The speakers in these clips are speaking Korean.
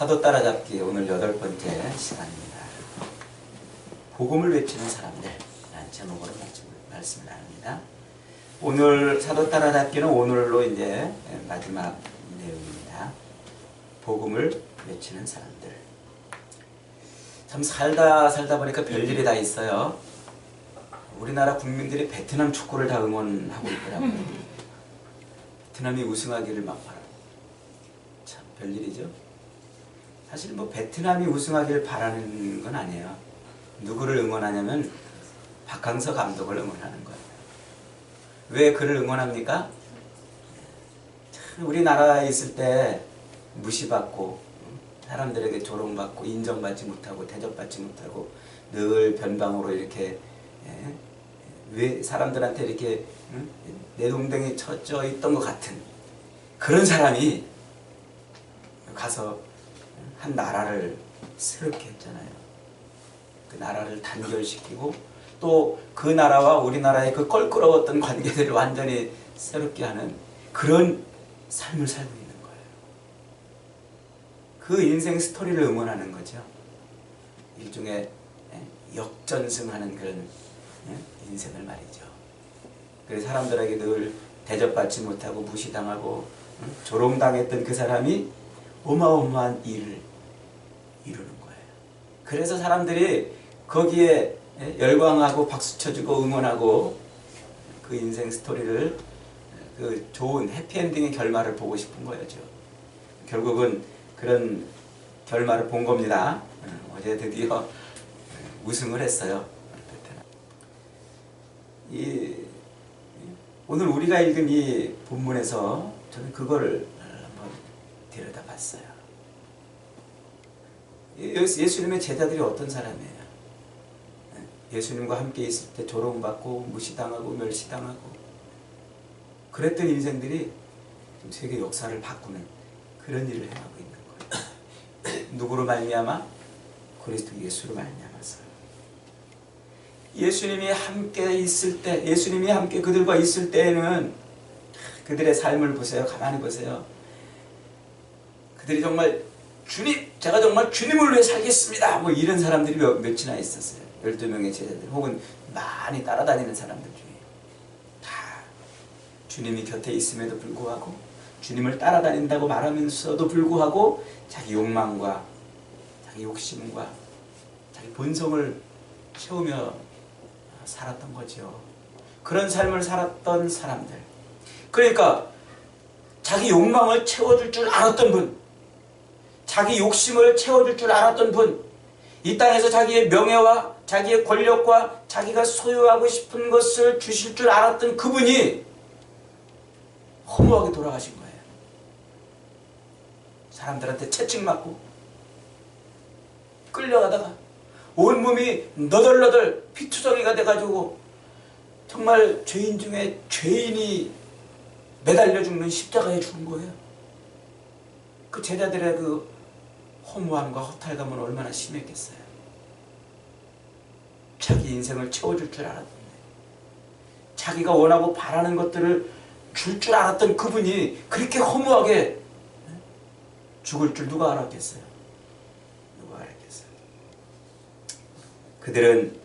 사도 따라잡기 오늘 8번째 시간입니다. 복음을 외치는 사람들 라는 제목으로 말씀을 나눕니다. 오늘 사도 따라잡기는 오늘로 이제 마지막 내용입니다. 복음을 외치는 사람들. 참 살다 보니까 별일이 다 있어요. 우리나라 국민들이 베트남 축구를 다 응원하고 있더라고요. 베트남이 우승하기를 막 바라고. 참 별일이죠. 사실 뭐 베트남이 우승하기를 바라는 건 아니에요. 누구를 응원하냐면 박항서 감독을 응원하는 거예요. 왜 그를 응원합니까? 참 우리나라에 있을 때 무시받고 사람들에게 조롱받고 인정받지 못하고 대접받지 못하고 늘 변방으로 이렇게 왜 사람들한테 이렇게 내동댕이 쳐져 있던 것 같은 그런 사람이 가서 한 나라를 새롭게 했잖아요. 그 나라를 단결시키고 또 그 나라와 우리나라의 그 껄끄러웠던 관계들을 완전히 새롭게 하는 그런 삶을 살고 있는 거예요. 그 인생 스토리를 응원하는 거죠. 일종의 역전승하는 그런 인생을 말이죠. 그래서 사람들에게 늘 대접받지 못하고 무시당하고 조롱당했던 그 사람이 어마어마한 일을 이루는 거예요. 그래서 사람들이 거기에 열광하고 박수쳐주고 응원하고 그 인생 스토리를 그 좋은 해피엔딩의 결말을 보고 싶은 거였죠. 결국은 그런 결말을 본 겁니다. 어제 드디어 우승을 했어요. 오늘 우리가 읽은 이 본문에서 저는 그걸 한번 들여다봤어요. 예수님의 제자들이 어떤 사람이에요? 예수님과 함께 있을 때 조롱받고 무시당하고 멸시당하고 그랬던 인생들이 세계 역사를 바꾸는 그런 일을 행하고 있는 거예요. 누구로 말미암아? 그리스도 예수로 말미암아서. 예수님이 함께 있을 때, 예수님이 함께 그들과 있을 때에는 그들의 삶을 보세요. 가만히 보세요. 그들이 정말 제가 정말 주님을 위해 살겠습니다. 뭐 이런 사람들이 몇이나 있었어요. 12명의 제자들 혹은 많이 따라다니는 사람들 중에 다 주님이 곁에 있음에도 불구하고 주님을 따라다닌다고 말하면서도 불구하고 자기 욕망과 자기 욕심과 자기 본성을 채우며 살았던 거죠. 그런 삶을 살았던 사람들. 그러니까 자기 욕망을 채워줄 줄 알았던 분, 자기 욕심을 채워줄 줄 알았던 분, 이 땅에서 자기의 명예와 자기의 권력과 자기가 소유하고 싶은 것을 주실 줄 알았던 그분이 허무하게 돌아가신 거예요. 사람들한테 채찍맞고 끌려가다가 온몸이 너덜너덜 피투성이가 돼가지고 정말 죄인 중에 죄인이 매달려 죽는 십자가에 죽은 거예요. 그 제자들의 그 허무함과 허탈감은 얼마나 심했겠어요. 자기 인생을 채워줄 줄 알았는데 자기가 원하고 바라는 것들을 줄 줄 알았던 그분이 그렇게 허무하게 죽을 줄 누가 알았겠어요? 누가 알았겠어요? 그들은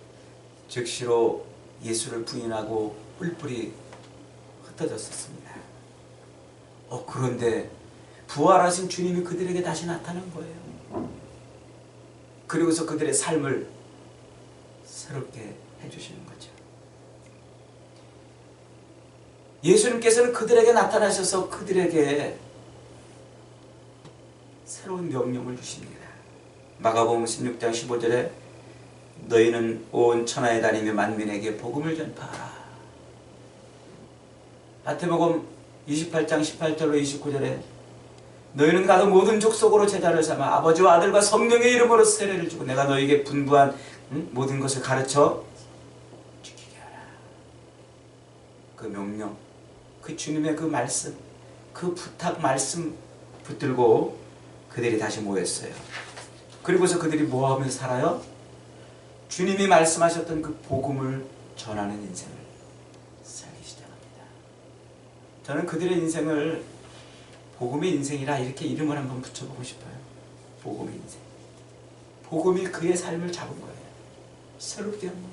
즉시로 예수를 부인하고 뿔뿔이 흩어졌었습니다. 그런데 부활하신 주님이 그들에게 다시 나타난 거예요. 그리고서 그들의 삶을 새롭게 해주시는 거죠. 예수님께서는 그들에게 나타나셔서 그들에게 새로운 명령을 주십니다. 마가복음 16장 15절에 너희는 온 천하에 다니며 만민에게 복음을 전파하라. 마태복음 28장 18절로 29절에 너희는 가도 모든 족속으로 제자를 삼아 아버지와 아들과 성령의 이름으로 세례를 주고 내가 너희에게 분부한 모든 것을 가르쳐 지키게 하라. 그 명령, 그 주님의 그 말씀, 그 부탁 말씀 붙들고 그들이 다시 모였어요. 그리고서 그들이 뭐하며 살아요? 주님이 말씀하셨던 그 복음을 전하는 인생을 살기 시작합니다. 저는 그들의 인생을 복음의 인생이라 이렇게 이름을 한번 붙여보고 싶어요. 복음의 인생. 복음이 그의 삶을 잡은 거예요. 새롭게 한 거예요.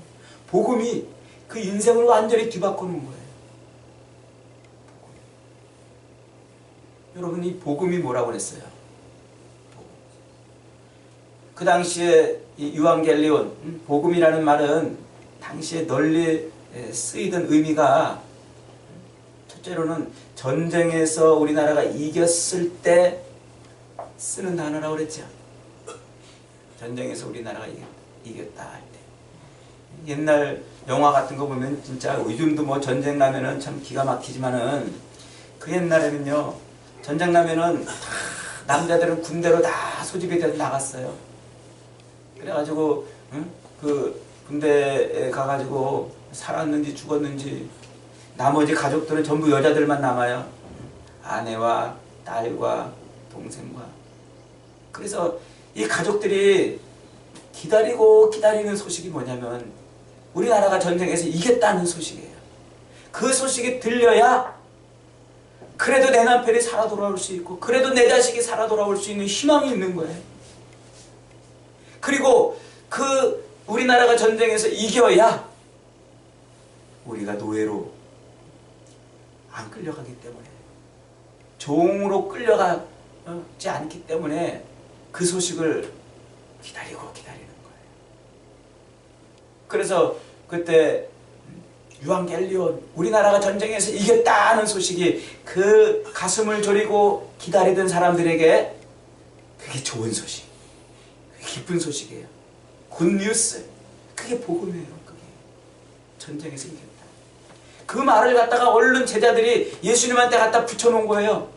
복음이 그 인생을 완전히 뒤바꾸는 거예요. 여러분, 이 복음이 뭐라고 그랬어요? 그 당시에 이 유앙겔리온, 복음이라는 말은 당시에 널리 쓰이던 의미가 첫째로는 전쟁에서 우리나라가 이겼을 때 쓰는 단어라고 그랬죠. 전쟁에서 우리나라가 이겼다 할 때. 옛날 영화 같은 거 보면 진짜 요즘도 뭐 전쟁 나면은 참 기가 막히지만은 그 옛날에는요, 전쟁 나면은 다 남자들은 군대로 다 소집이 돼서 나갔어요. 그래가지고 그 군대에 가가지고 살았는지 죽었는지 나머지 가족들은 전부 여자들만 남아요. 아내와 딸과 동생과. 그래서 이 가족들이 기다리고 기다리는 소식이 뭐냐면 우리나라가 전쟁에서 이겼다는 소식이에요. 그 소식이 들려야 그래도 내 남편이 살아 돌아올 수 있고 그래도 내 자식이 살아 돌아올 수 있는 희망이 있는 거예요. 그리고 그 우리나라가 전쟁에서 이겨야 우리가 노예로 안 끌려가기 때문에, 종으로 끌려가지 않기 때문에 그 소식을 기다리고 기다리는 거예요. 그래서 그때 유앙겔리온, 우리나라가 전쟁에서 이겼다는 소식이 그 가슴을 졸이고 기다리던 사람들에게 그게 좋은 소식, 그게 기쁜 소식이에요. 굿뉴스. 그게 복음이에요. 그게 전쟁에서 이겼다. 그 말을 갖다가 얼른 제자들이 예수님한테 갖다 붙여놓은 거예요.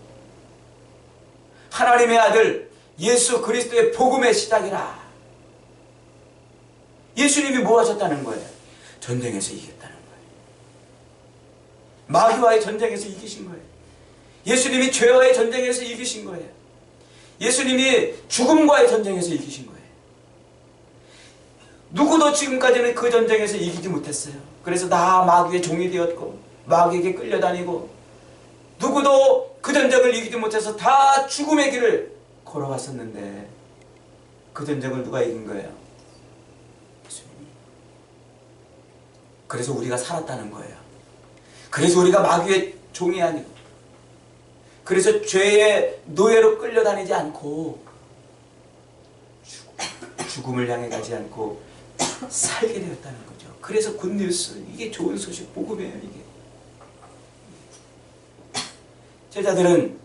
하나님의 아들 예수 그리스도의 복음의 시작이라. 예수님이 뭐 하셨다는 거예요? 전쟁에서 이겼다는 거예요. 마귀와의 전쟁에서 이기신 거예요. 예수님이 죄와의 전쟁에서 이기신 거예요. 예수님이 죽음과의 전쟁에서 이기신 거예요. 누구도 지금까지는 그 전쟁에서 이기지 못했어요. 그래서 다 마귀의 종이 되었고 마귀에게 끌려다니고 누구도 그 전쟁을 이기지 못해서 다 죽음의 길을 걸어갔었는데 그 전쟁을 누가 이긴 거예요? 예수님이. 그래서 우리가 살았다는 거예요. 그래서 우리가 마귀의 종이 아니고, 그래서 죄의 노예로 끌려다니지 않고 죽음을 향해 가지 않고 살게 되었다는 거죠. 그래서 굿뉴스, 이게 좋은 소식, 복음이에요. 이게 제자들은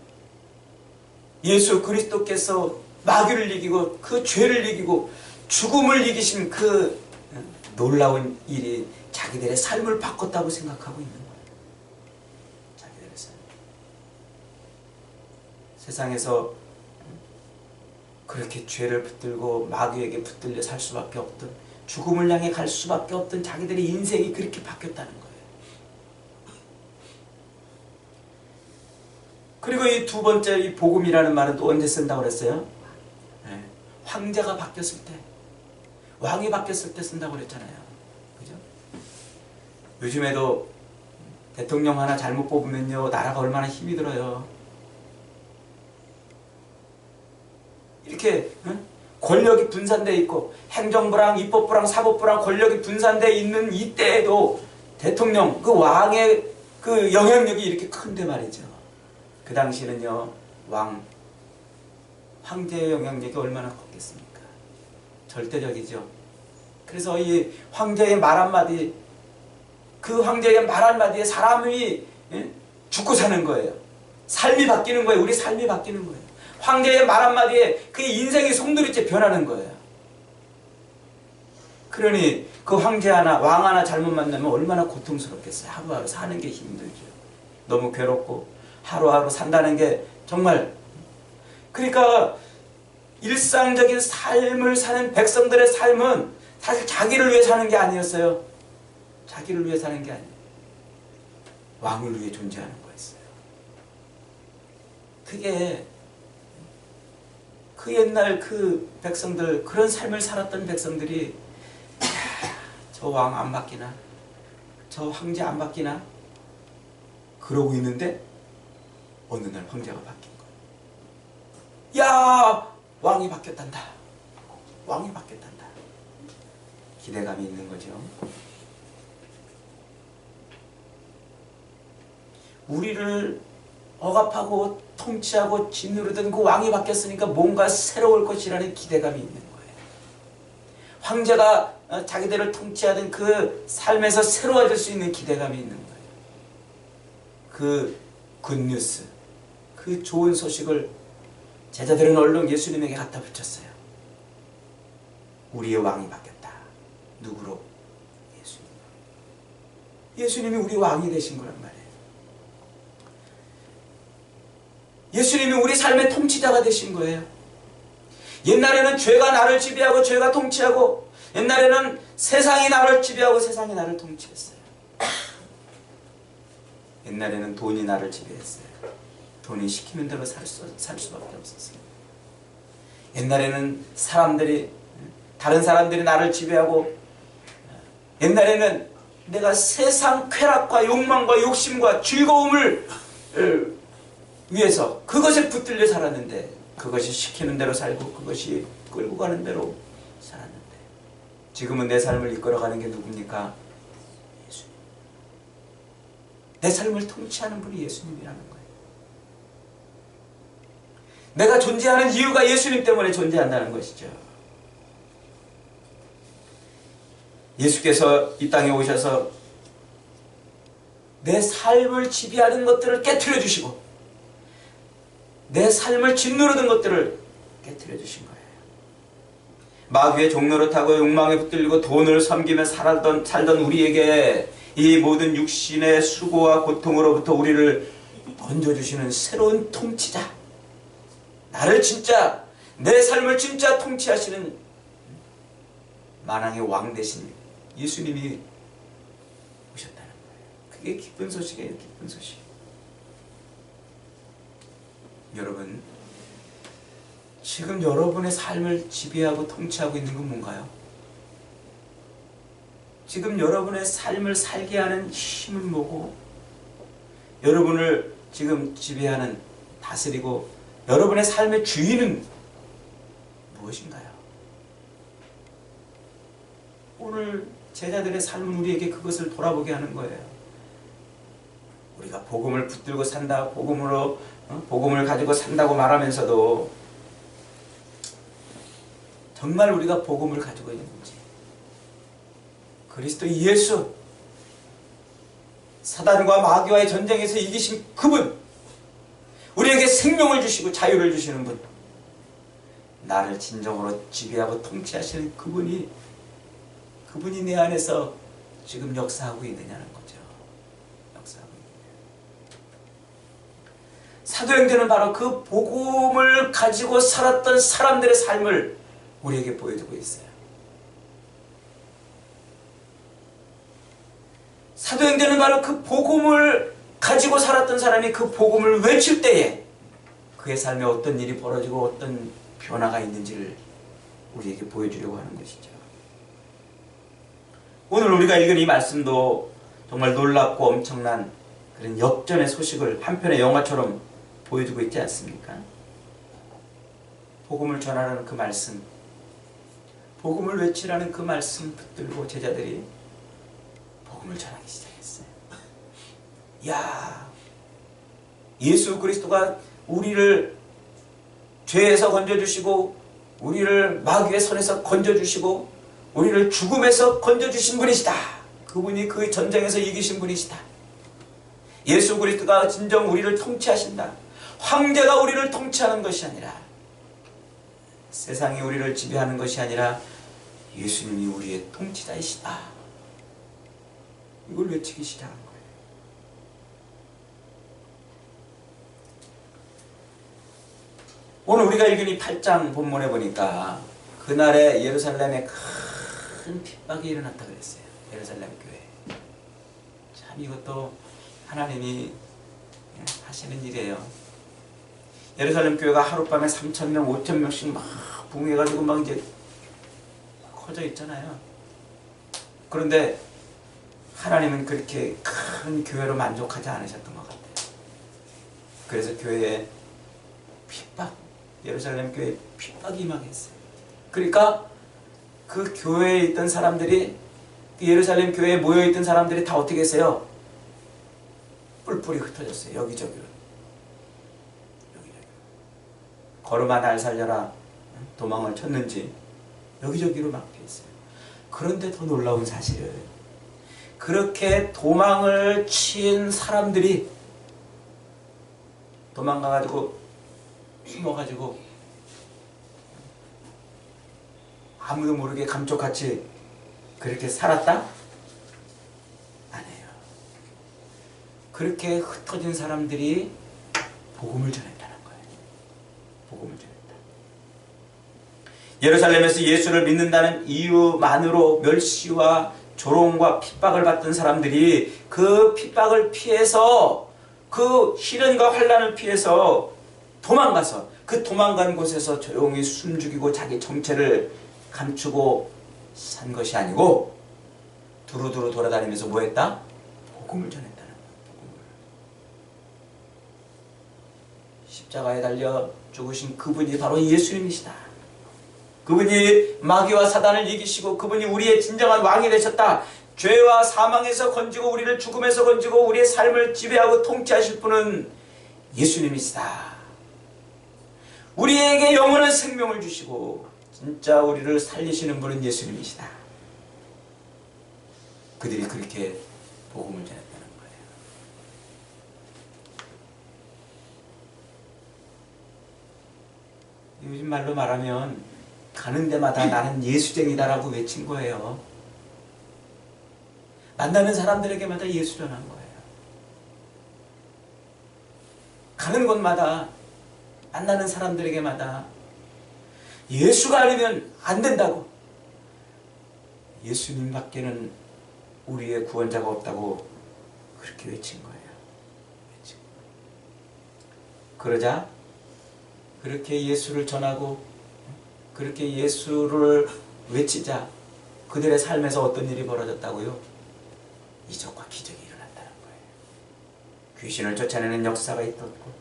예수 그리스도께서 마귀를 이기고 그 죄를 이기고 죽음을 이기신 그 놀라운 일이 자기들의 삶을 바꿨다고 생각하고 있는 거예요. 자기들의 삶. 세상에서 그렇게 죄를 붙들고 마귀에게 붙들려 살 수밖에 없던, 죽음을 향해 갈 수밖에 없던 자기들의 인생이 그렇게 바뀌었다는 거예요. 그리고 이 두 번째, 이 복음이라는 말은 또 언제 쓴다고 그랬어요? 네. 황제가 바뀌었을 때, 왕이 바뀌었을 때 쓴다고 그랬잖아요. 그죠? 요즘에도 대통령 하나 잘못 뽑으면요, 나라가 얼마나 힘이 들어요. 이렇게 권력이 분산되어 있고 행정부랑 입법부랑 사법부랑 권력이 분산되어 있는 이때에도 대통령, 그 왕의 그 영향력이 이렇게 큰데 말이죠. 그 당시에는요, 황제의 영향력이 얼마나 컸겠습니까? 절대적이죠. 그래서 이 황제의 말 한마디, 그 황제의 말 한마디에 사람이 죽고 사는 거예요. 삶이 바뀌는 거예요. 우리 삶이 바뀌는 거예요. 황제의 말 한마디에 그 인생이 송두리째 변하는 거예요. 그러니 그 황제 하나, 왕 하나 잘못 만나면 얼마나 고통스럽겠어요. 하루하루 사는 게 힘들죠. 너무 괴롭고 하루하루 산다는 게 정말, 그러니까 일상적인 삶을 사는 백성들의 삶은 사실 자기를 위해 사는 게 아니었어요. 자기를 위해 사는 게 아니에요. 왕을 위해 존재하는 거였어요. 그게 그 옛날 그 백성들, 그런 삶을 살았던 백성들이 저 왕 안 바뀌나? 저 황제 안 바뀌나? 그러고 있는데 어느 날 황제가 바뀐 거예요. 야! 왕이 바뀌었단다. 왕이 바뀌었단다. 기대감이 있는 거죠. 우리를 억압하고 통치하고 짓누르던 그 왕이 바뀌었으니까 뭔가 새로울 것이라는 기대감이 있는 거예요. 황제가 자기들을 통치하던 그 삶에서 새로워질 수 있는 기대감이 있는 거예요. 그 굿뉴스, 그 좋은 소식을 제자들은 얼른 예수님에게 갖다 붙였어요. 우리의 왕이 바뀌었다. 누구로? 예수님. 예수님이 우리 왕이 되신 거란 말이에요. 예수님이 우리 삶의 통치자가 되신 거예요. 옛날에는 죄가 나를 지배하고 죄가 통치하고, 옛날에는 세상이 나를 지배하고 세상이 나를 통치했어요. 옛날에는 돈이 나를 지배했어요. 돈이 시키는 대로 살 수밖에 없었어요. 옛날에는 다른 사람들이 나를 지배하고, 옛날에는 내가 세상 쾌락과 욕망과 욕심과 즐거움을 위해서 그것에 붙들려 살았는데, 그것이 시키는 대로 살고 그것이 끌고 가는 대로 살았는데, 지금은 내 삶을 이끌어가는 게 누굽니까? 예수님. 내 삶을 통치하는 분이 예수님이라는 거예요. 내가 존재하는 이유가 예수님 때문에 존재한다는 것이죠. 예수께서 이 땅에 오셔서 내 삶을 지배하는 것들을 깨트려 주시고, 내 삶을 짓누르던 것들을 깨트려 주신 거예요. 마귀의 종로를 타고 욕망에 붙들리고 돈을 섬기며 살던 우리에게 이 모든 육신의 수고와 고통으로부터 우리를 건져주시는 새로운 통치자, 나를 진짜, 내 삶을 진짜 통치하시는 만왕의 왕 대신 예수님이 오셨다는 거예요. 그게 기쁜 소식이에요. 기쁜 소식. 여러분, 지금 여러분의 삶을 지배하고 통치하고 있는 건 뭔가요? 지금 여러분의 삶을 살게 하는 힘은 뭐고, 여러분을 지금 지배하는, 다스리고 여러분의 삶의 주인은 무엇인가요? 오늘 제자들의 삶은 우리에게 그것을 돌아보게 하는 거예요. 우리가 복음을 붙들고 산다, 복음을 가지고 산다고 말하면서도 정말 우리가 복음을 가지고 있는지, 그리스도 예수, 사단과 마귀와의 전쟁에서 이기신 그분, 우리에게 생명을 주시고 자유를 주시는 분, 나를 진정으로 지배하고 통치하시는 그분이 내 안에서 지금 역사하고 있느냐는 거죠. 역사하고 있느냐. 사도행전은 바로 그 복음을 가지고 살았던 사람들의 삶을 우리에게 보여주고 있어요. 사도행전은 바로 그 복음을 가지고 살았던 사람이 그 복음을 외칠 때에 그의 삶에 어떤 일이 벌어지고 어떤 변화가 있는지를 우리에게 보여주려고 하는 것이죠. 오늘 우리가 읽은 이 말씀도 정말 놀랍고 엄청난 그런 역전의 소식을 한편의 영화처럼 보여주고 있지 않습니까? 복음을 전하라는 그 말씀, 복음을 외치라는 그 말씀 붙들고 제자들이 복음을 전하기 시작했어요. 야, 예수 그리스도가 우리를 죄에서 건져주시고, 우리를 마귀의 손에서 건져주시고, 우리를 죽음에서 건져주신 분이시다. 그분이 그 전쟁에서 이기신 분이시다. 예수 그리스도가 진정 우리를 통치하신다. 황제가 우리를 통치하는 것이 아니라, 세상이 우리를 지배하는 것이 아니라 예수님이 우리의 통치자이시다. 이걸 외치기 시작한 거예요. 오늘 우리가 읽은 이 8장 본문에 보니까 그날에 예루살렘에 큰 핍박이 일어났다 그랬어요. 예루살렘 교회. 참 이것도 하나님이 하시는 일이에요. 예루살렘 교회가 하룻밤에 3,000명, 5,000명씩 막 붕해가지고 막 이제 커져 있잖아요. 그런데 하나님은 그렇게 큰 교회로 만족하지 않으셨던 것 같아요. 그래서 교회에 핍박, 예루살렘 교회에 핍박이 임하겠어요. 그러니까 그 교회에 있던 사람들이, 예루살렘 교회에 모여있던 사람들이 다 어떻게 했어요? 뿔뿔이 흩어졌어요. 여기저기로. 걸음아 날 살려라 도망을 쳤는지 여기저기로 막 피했어요. 그런데 더 놀라운 사실은 그렇게 도망을 친 사람들이 도망가가지고 숨어가지고 아무도 모르게 감쪽같이 그렇게 살았다? 아니에요. 그렇게 흩어진 사람들이 복음을 전했다는 거예요. 복음을 전했다. 예루살렘에서 예수를 믿는다는 이유만으로 멸시와 조롱과 핍박을 받던 사람들이 그 핍박을 피해서, 그 시련과 환난을 피해서 도망가서, 그 도망간 곳에서 조용히 숨죽이고 자기 정체를 감추고 산 것이 아니고 두루두루 돌아다니면서 뭐 했다? 복음을 전했다는 거예요. 복음을. 십자가에 달려 죽으신 그분이 바로 예수님이시다. 그분이 마귀와 사단을 이기시고 그분이 우리의 진정한 왕이 되셨다. 죄와 사망에서 건지고 우리를 죽음에서 건지고 우리의 삶을 지배하고 통치하실 분은 예수님이시다. 우리에게 영원한 생명을 주시고 진짜 우리를 살리시는 분은 예수님이시다. 그들이 그렇게 복음을 전했다는 거예요. 요즘 말로 말하면 가는 데마다 나는 예수쟁이다라고 외친 거예요. 만나는 사람들에게마다 예수 전한 거예요. 가는 곳마다 만나는 사람들에게마다 예수가 아니면 안 된다고, 예수님밖에는 우리의 구원자가 없다고 그렇게 외친 거예요. 그러자 그렇게 예수를 전하고 그렇게 예수를 외치자 그들의 삶에서 어떤 일이 벌어졌다고요? 이적과 기적이 일어났다는 거예요. 귀신을 쫓아내는 역사가 있었고,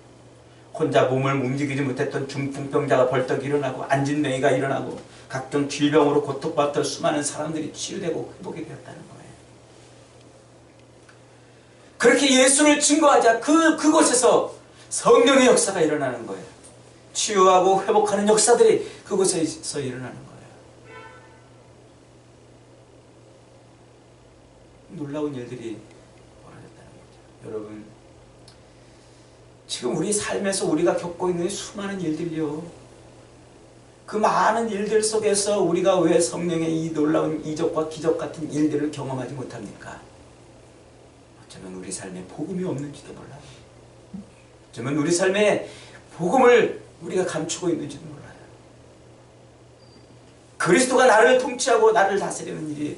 혼자 몸을 움직이지 못했던 중풍병자가 벌떡 일어나고, 안진뱅이가 일어나고, 각종 질병으로 고통받던 수많은 사람들이 치유되고 회복이 되었다는 거예요. 그렇게 예수를 증거하자 그곳에서 성령의 역사가 일어나는 거예요. 치유하고 회복하는 역사들이 그곳에서 일어나는 거예요. 놀라운 일들이 벌어졌다는 거죠. 여러분, 지금 우리 삶에서 우리가 겪고 있는 수많은 일들이요, 그 많은 일들 속에서 우리가 왜 성령의 이 놀라운 이적과 기적 같은 일들을 경험하지 못합니까? 어쩌면 우리 삶에 복음이 없는지도 몰라요. 어쩌면 우리 삶에 복음을 우리가 감추고 있는지도 몰라요. 그리스도가 나를 통치하고 나를 다스리는 일이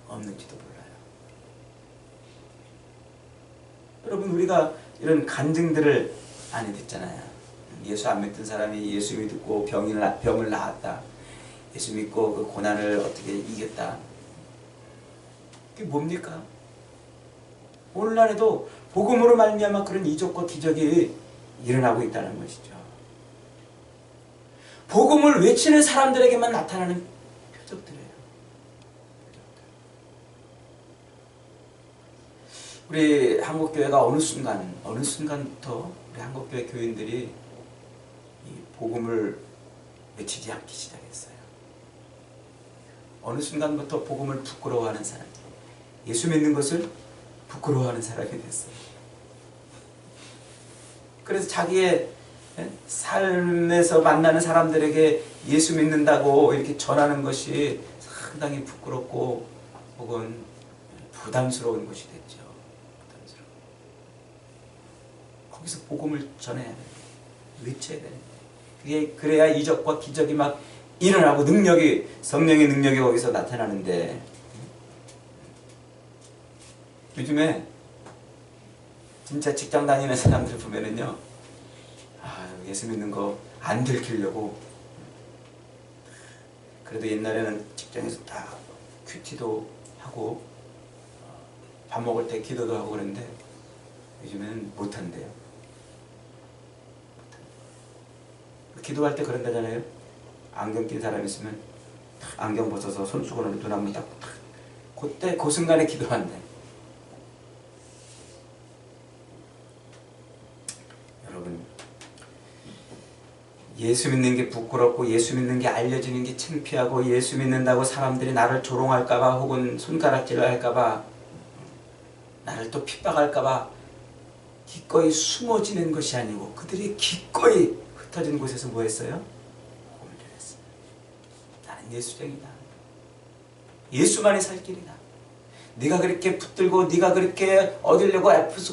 없는지도 몰라요. 여러분, 우리가 이런 간증들을 많이 듣잖아요. 예수 안 믿던 사람이 예수 믿고 병을 나았다. 예수 믿고 그 고난을 어떻게 이겼다. 그게 뭡니까? 오늘날에도 복음으로 말미암아 그런 이적과 기적이 일어나고 있다는 것이죠. 복음을 외치는 사람들에게만 나타나는 표적들이에요. 우리 한국교회가 어느 순간부터 우리 한국교회 교인들이 이 복음을 외치지 않기 시작했어요. 어느 순간부터 복음을 부끄러워하는 사람, 예수 믿는 것을 부끄러워하는 사람이 됐어요. 그래서 자기의 삶에서 만나는 사람들에게 예수 믿는다고 이렇게 전하는 것이 상당히 부끄럽고 혹은 부담스러운 것이 됐죠. 부담스러워. 거기서 복음을 전해야 돼요. 외쳐야 돼요. 그래야 이적과 기적이 막 일어나고 성령의 능력이 거기서 나타나는데, 요즘에 진짜 직장 다니는 사람들 보면은요, 예수 믿는 거 안 들키려고, 그래도 옛날에는 직장에서 다 큐티도 하고 밥 먹을 때 기도도 하고 그랬는데 요즘에는 못한대요. 기도할 때 그런다잖아요. 안경 낀 사람 있으면 안경 벗어서 손수건으로 눈 한번 닦고 그때 그 순간에 기도한대. 여러분, 예수 믿는 게 부끄럽고 예수 믿는 게 알려지는 게 창피하고 예수 믿는다고 사람들이 나를 조롱할까봐 혹은 손가락질을 할까봐 나를 또 핍박할까봐 기꺼이 숨어 지는 것이 아니고 그들이 기꺼이 흩어진 곳에서 뭐 했어요? 복음을 전했어요. 나는 예수쟁이다. 예수만이 살 길이다. 네가 그렇게 붙들고 네가 그렇게 얻으려고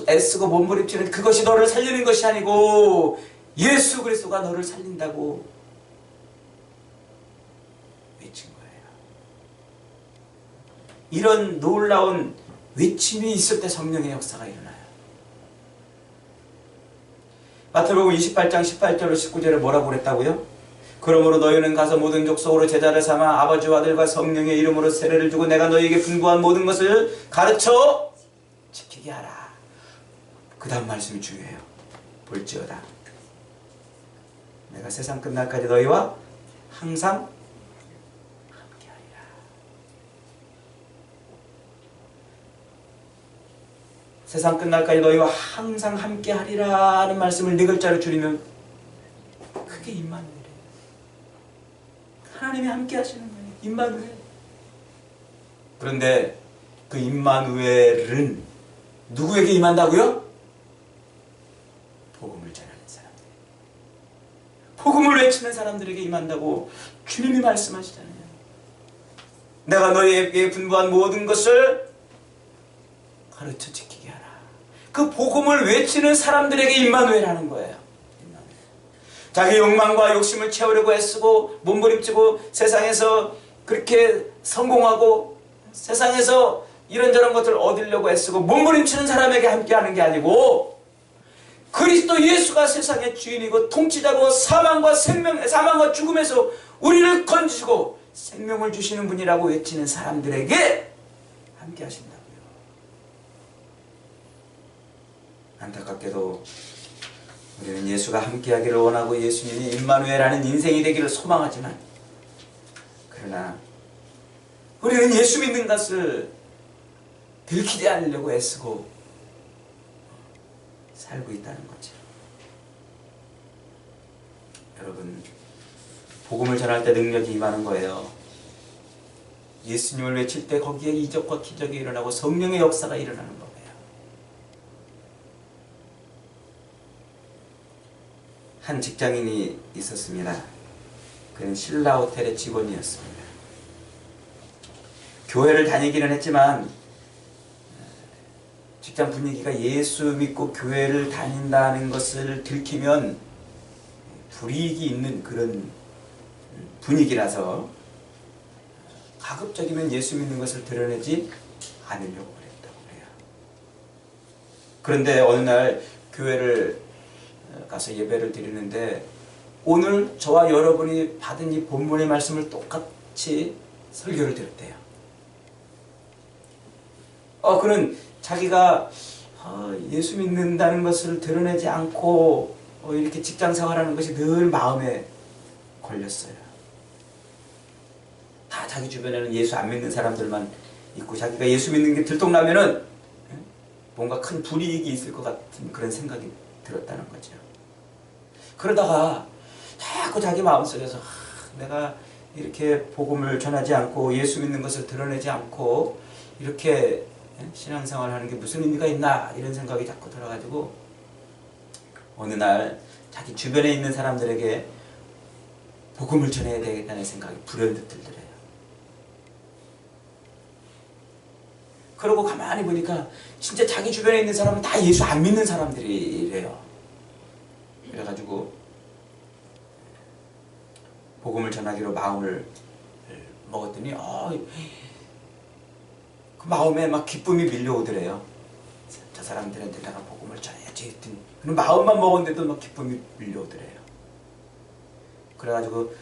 애쓰고 몸부림치는 그것이 너를 살리는 것이 아니고 예수 그리스도가 너를 살린다고 외친 거예요. 이런 놀라운 외침이 있을 때 성령의 역사가 일어나요. 마태복음 28장 18절로 19절에 뭐라고 그랬다고요? 그러므로 너희는 가서 모든 족속으로 제자를 삼아 아버지와 아들과 성령의 이름으로 세례를 주고 내가 너희에게 분부한 모든 것을 가르쳐 지키게 하라. 그 다음 말씀이 중요해요. 볼지어다 내가 세상 끝날까지 너희와 항상 함께하리라. 세상 끝날까지 너희와 항상 함께하리라 하는 말씀을 네 글자로 줄이면 그게 임마누엘이에요. 하나님이 함께하시는 거예요. 임마누엘. 그런데 그 임마누엘은 누구에게 임한다고요? 복음을 전하는 사람들, 복음을 외치는 사람들에게 임한다고 주님이 말씀하시잖아요. 내가 너희에게 분부한 모든 것을 가르쳐 지키게 하라. 그 복음을 외치는 사람들에게 임마누엘하는 거예요. 임마누엘. 자기 욕망과 욕심을 채우려고 애쓰고 몸부림치고 세상에서 그렇게 성공하고 세상에서 이런저런 것들을 얻으려고 애쓰고 몸부림치는 사람에게 함께하는 게 아니고 그리스도 예수가 세상의 주인이고 통치자고 사망과 죽음에서 우리를 건지시고 생명을 주시는 분이라고 외치는 사람들에게 함께 하신다고요. 안타깝게도 우리는 예수가 함께 하기를 원하고 예수님이 임마누엘하는 인생이 되기를 소망하지만 그러나 우리는 예수 믿는 것을 들키지 않으려고 애쓰고 살고 있다는 거죠. 여러분, 복음을 전할 때 능력이 임하는 거예요. 예수님을 외칠 때 거기에 이적과 기적이 일어나고 성령의 역사가 일어나는 거예요. 한 직장인이 있었습니다. 그는 신라 호텔의 직원이었습니다. 교회를 다니기는 했지만 직장 분위기가 예수 믿고 교회를 다닌다는 것을 들키면 불이익이 있는 그런 분위기라서 가급적이면 예수 믿는 것을 드러내지 않으려고 그랬다고 해요. 그런데 어느 날 교회를 가서 예배를 드리는데 오늘 저와 여러분이 받은 이 본문의 말씀을 똑같이 설교를 드렸대요. 그는 자기가 예수 믿는다는 것을 드러내지 않고 이렇게 직장 생활하는 것이 늘 마음에 걸렸어요. 다 자기 주변에는 예수 안 믿는 사람들만 있고 자기가 예수 믿는 게 들통나면은 뭔가 큰 불이익이 있을 것 같은 그런 생각이 들었다는 거죠. 그러다가 자꾸 자기 마음속에서 내가 이렇게 복음을 전하지 않고 예수 믿는 것을 드러내지 않고 이렇게 신앙생활을 하는 게 무슨 의미가 있나 이런 생각이 자꾸 들어가지고 어느 날 자기 주변에 있는 사람들에게 복음을 전해야 되겠다는 생각이 불현듯 들더래요. 그러고 가만히 보니까 진짜 자기 주변에 있는 사람은 다 예수 안 믿는 사람들이래요. 그래가지고 복음을 전하기로 마음을 먹었더니 그 마음에 막 기쁨이 밀려오더래요. 저 사람들한테 내가 복음을 전해야지 했더니 그런 마음만 먹었는데도 막 기쁨이 밀려오더래요. 그래가지고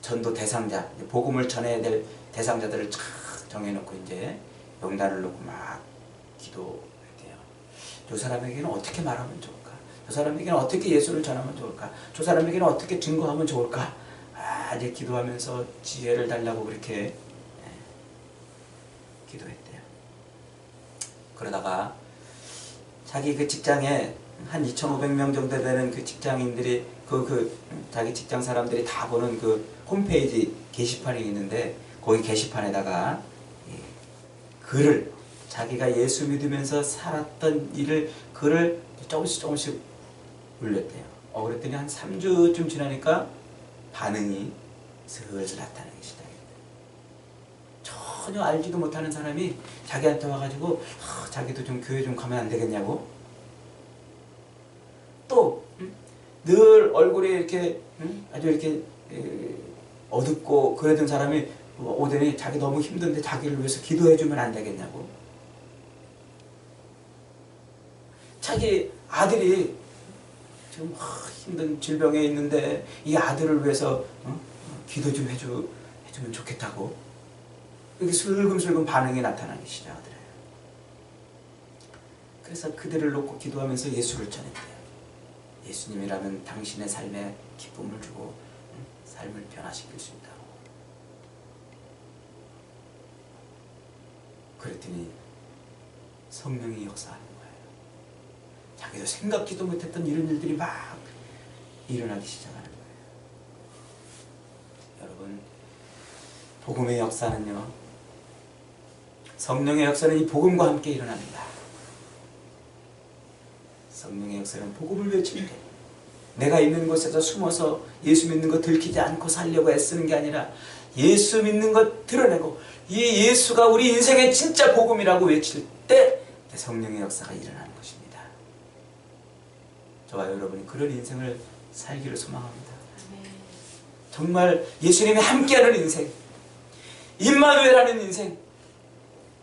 전도 대상자, 복음을 전해야 될 대상자들을 쫙 정해놓고 이제 명단을 놓고 막 기도했대요. 이 사람에게는 어떻게 말하면 좋을까? 저 사람에게는 어떻게 예수를 전하면 좋을까? 저 사람에게는 어떻게 증거하면 좋을까? 이제 기도하면서 지혜를 달라고 그렇게 기도했대요. 그러다가 자기 그 직장에 한 2,500명 정도 되는 그 직장인들이 자기 직장 사람들이 다 보는 그 홈페이지 게시판이 있는데 거기 게시판에다가 글을 자기가 예수 믿으면서 살았던 일을 글을 조금씩 올렸대요. 그랬더니 한 3주쯤 지나니까 반응이 슬슬 나타나기 시작했대요. 전혀 알지도 못하는 사람이 자기한테 와가지고 자기도 좀 교회 좀 가면 안 되겠냐고. 또 늘 얼굴에 이렇게 아주 이렇게 어둡고 그러던 사람이 오더니 자기 너무 힘든데 자기를 위해서 기도해주면 안 되겠냐고. 자기 아들이 지금 힘든 질병에 있는데 이 아들을 위해서 기도 좀 해주면 좋겠다고. 이렇게 슬금슬금 반응이 나타나기 시작하더래요. 그래서 그들을 놓고 기도하면서 예수를 전했대요. 예수님이라면 당신의 삶에 기쁨을 주고 삶을 변화시킬 수 있다고. 그랬더니 성령이 역사하는 거예요. 자기도 생각지도 못했던 이런 일들이 막 일어나기 시작하는 거예요. 여러분, 복음의 역사는요, 성령의 역사는 이 복음과 함께 일어납니다. 성령의 역사는 복음을 외칠 때 내가 있는 곳에서 숨어서 예수 믿는 거 들키지 않고 살려고 애쓰는 게 아니라 예수 믿는 거 드러내고 이 예수가 우리 인생의 진짜 복음이라고 외칠 때 성령의 역사가 일어나는 것입니다. 저와 여러분이 그런 인생을 살기를 소망합니다. 정말 예수님이 함께하는 인생, 임마누엘하는 인생,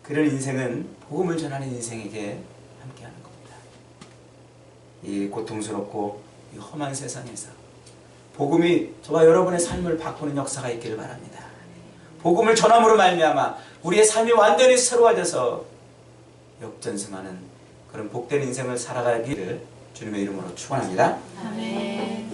그런 인생은 복음을 전하는 인생에게 함께하는 겁니다. 이 고통스럽고 이 험한 세상에서 복음이 저와 여러분의 삶을 바꾸는 역사가 있기를 바랍니다. 복음을 전함으로 말미암아 우리의 삶이 완전히 새로워져서 역전승하는 그런 복된 인생을 살아가기를 주님의 이름으로 축원합니다. 아멘.